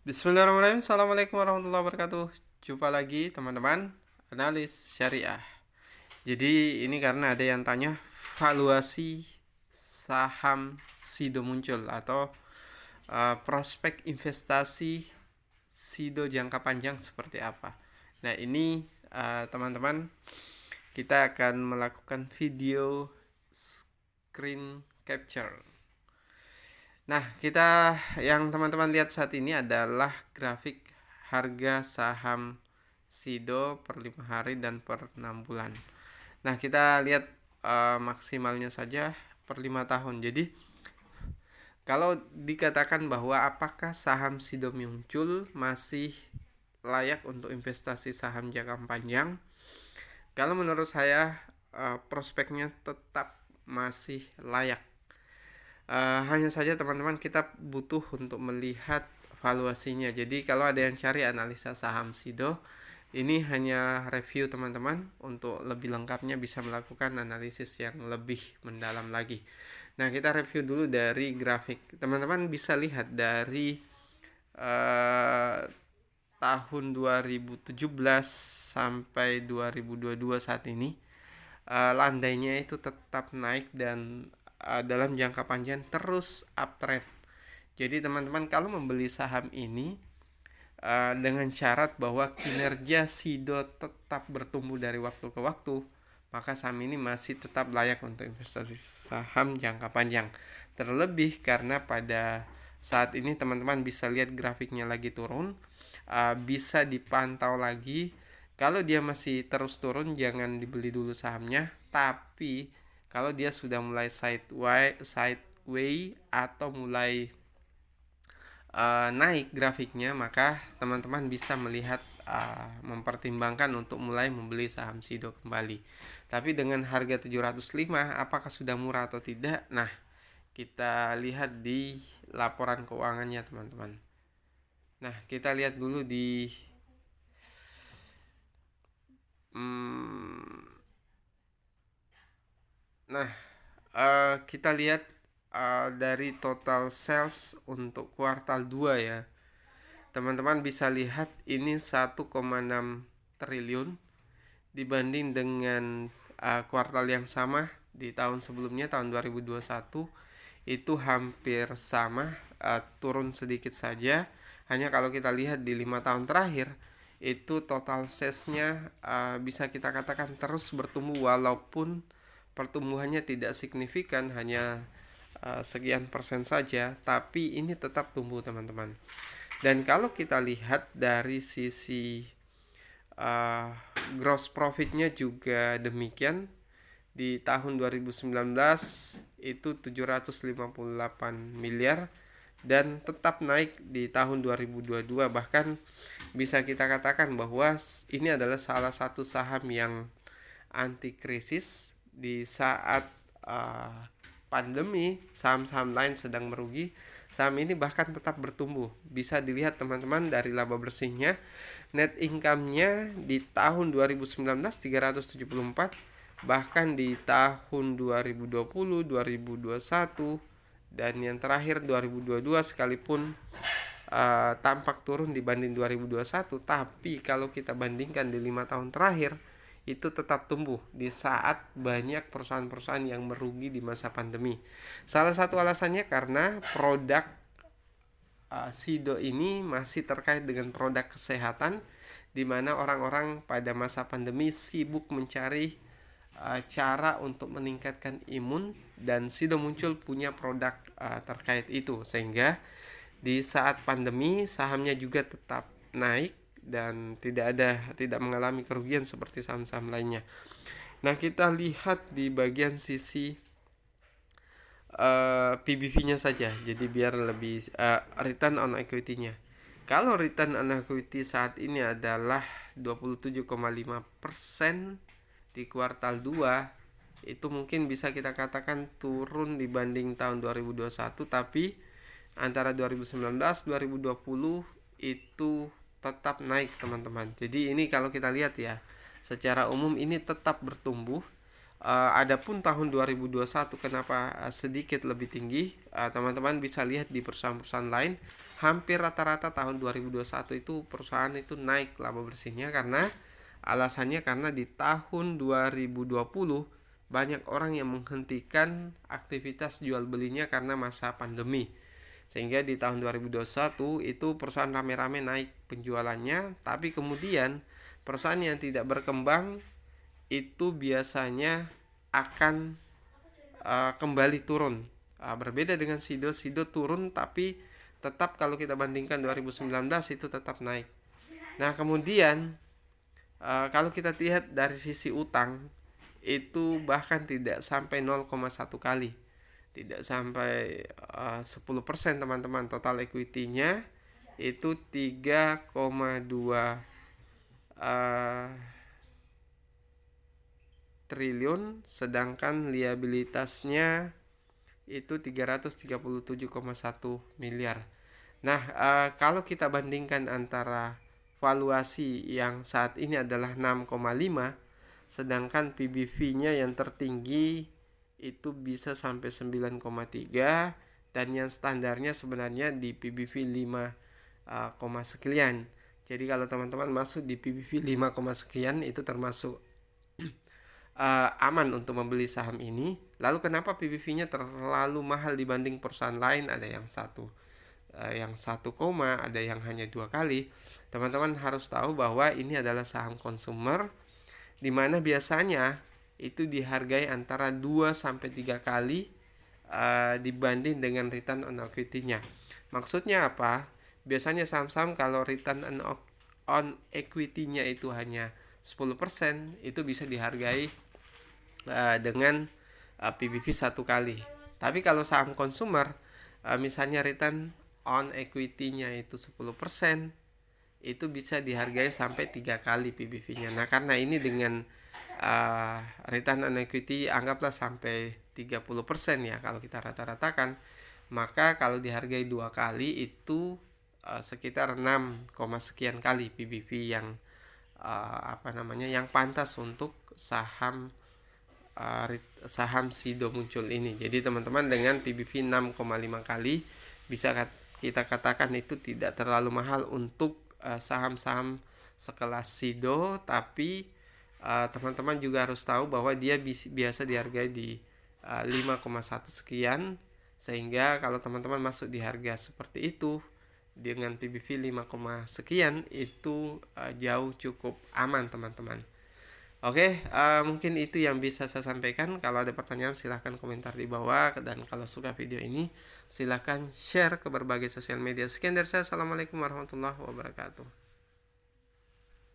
Bismillahirrahmanirrahim. Assalamualaikum warahmatullahi wabarakatuh. Jumpa lagi teman-teman analis syariah. Jadi ini karena ada yang tanya valuasi saham SIDO muncul atau prospek investasi SIDO jangka panjang seperti apa. Nah ini teman-teman, kita akan melakukan video screen capture. Nah, kita yang teman-teman lihat saat ini adalah grafik harga saham SIDO per 5 hari dan per 6 bulan. Nah, kita lihat maksimalnya saja per 5 tahun. Jadi, kalau dikatakan bahwa apakah saham SIDO muncul masih layak untuk investasi saham jangka panjang, kalau menurut saya prospeknya tetap masih layak. Hanya saja teman-teman, kita butuh untuk melihat valuasinya. Jadi kalau ada yang cari analisa saham SIDO, ini hanya review teman-teman. Untuk lebih lengkapnya bisa melakukan analisis yang lebih mendalam lagi. Nah, kita review dulu dari grafik. Teman-teman bisa lihat dari tahun 2017 sampai 2022 saat ini, landainya itu tetap naik dan dalam jangka panjang terus uptrend. Jadi teman-teman kalau membeli saham ini dengan syarat bahwa kinerja SIDO tetap bertumbuh dari waktu ke waktu, maka saham ini masih tetap layak untuk investasi saham jangka panjang. Terlebih karena pada saat ini teman-teman bisa lihat grafiknya lagi turun, bisa dipantau lagi. Kalau dia masih terus turun, jangan dibeli dulu sahamnya. Tapi kalau dia sudah mulai sideway atau mulai naik grafiknya, maka teman-teman bisa melihat mempertimbangkan untuk mulai membeli saham SIDO kembali. Tapi dengan harga 705, apakah sudah murah atau tidak? Nah, kita lihat di laporan keuangannya teman-teman. Nah, kita lihat dulu di kita lihat dari total sales untuk kuartal 2 ya. Teman-teman bisa lihat ini 1,6 triliun dibanding dengan kuartal yang sama di tahun sebelumnya, tahun 2021 itu hampir sama, turun sedikit saja. Hanya kalau kita lihat di 5 tahun terakhir, itu total sales-nya bisa kita katakan terus bertumbuh, walaupun pertumbuhannya tidak signifikan, hanya sekian persen saja, tapi ini tetap tumbuh teman-teman. Dan kalau kita lihat dari sisi gross profitnya juga demikian. Di tahun 2019 itu 758 miliar dan tetap naik di tahun 2022. Bahkan bisa kita katakan bahwa ini adalah salah satu saham yang anti krisis. Di saat pandemi, saham-saham lain sedang merugi, saham ini bahkan tetap bertumbuh. Bisa dilihat teman-teman dari laba bersihnya. Net income-nya di tahun 2019 374, bahkan di tahun 2020, 2021 dan yang terakhir 2022 sekalipun tampak turun dibanding 2021, tapi kalau kita bandingkan di 5 tahun terakhir itu tetap tumbuh di saat banyak perusahaan-perusahaan yang merugi di masa pandemi. Salah satu alasannya karena produk SIDO ini masih terkait dengan produk kesehatan, di mana orang-orang pada masa pandemi sibuk mencari cara untuk meningkatkan imun, dan SIDO muncul punya produk terkait itu, sehingga di saat pandemi sahamnya juga tetap naik dan tidak mengalami kerugian seperti saham-saham lainnya. Nah, kita lihat di bagian sisi PBV-nya saja. Jadi biar lebih return on equity-nya. Kalau return on equity saat ini adalah 27,5% di kuartal 2, itu mungkin bisa kita katakan turun dibanding tahun 2021, tapi antara 2019 2020 itu tetap naik teman-teman. Jadi ini kalau kita lihat ya, secara umum ini tetap bertumbuh Adapun tahun 2021 kenapa sedikit lebih tinggi? Teman-teman bisa lihat di perusahaan-perusahaan lain, hampir rata-rata tahun 2021 itu perusahaan itu naik laba bersihnya, karena alasannya karena di tahun 2020 banyak orang yang menghentikan aktivitas jual belinya karena masa pandemi. Sehingga di tahun 2021 itu perusahaan rame-rame naik penjualannya, tapi kemudian perusahaan yang tidak berkembang itu biasanya akan kembali turun. Berbeda dengan Sido, Sido turun tapi tetap kalau kita bandingkan 2019 itu tetap naik. Nah, kemudian kalau kita lihat dari sisi utang itu bahkan tidak sampai 0,1 kali. Tidak sampai 10% teman-teman. Total equity-nya itu 3,2 triliun, sedangkan liabilitasnya itu 337,1 miliar. Nah, kalau kita bandingkan antara valuasi yang saat ini adalah 6,5, sedangkan PBV-nya yang tertinggi itu bisa sampai 9,3, dan yang standarnya sebenarnya di PBV 5, sekian. Jadi kalau teman-teman masuk di PBV 5, sekian itu termasuk aman untuk membeli saham ini. Lalu kenapa PBV-nya terlalu mahal dibanding perusahaan lain? Ada yang 1, ada yang hanya 2 kali. Teman-teman harus tahu bahwa ini adalah saham konsumer, di mana biasanya itu dihargai antara 2 sampai 3 kali dibanding dengan return on equity-nya. Maksudnya apa? Biasanya saham-saham kalau return on equity-nya itu hanya 10%, itu bisa dihargai dengan PBV 1 kali. Tapi kalau saham konsumer, misalnya return on equity-nya itu 10%, itu bisa dihargai sampai 3 kali PBV-nya. Nah, karena ini dengan return on equity anggaplah sampai 30% ya kalau kita rata-ratakan, maka kalau dihargai 2 kali itu sekitar 6, sekian kali PBV yang yang pantas untuk saham Sido muncul ini. Jadi teman-teman dengan PBV 6,5 kali bisa kita katakan itu tidak terlalu mahal untuk saham-saham sekelas Sido, tapi teman-teman juga harus tahu bahwa dia biasa dihargai di 5,1 sekian, sehingga kalau teman-teman masuk di harga seperti itu dengan PBV 5, sekian itu jauh cukup aman teman-teman. Oke, mungkin itu yang bisa saya sampaikan. Kalau ada pertanyaan silahkan komentar di bawah, dan kalau suka video ini silahkan share ke berbagai sosial media. Sekian dari saya. Assalamualaikum warahmatullahi wabarakatuh.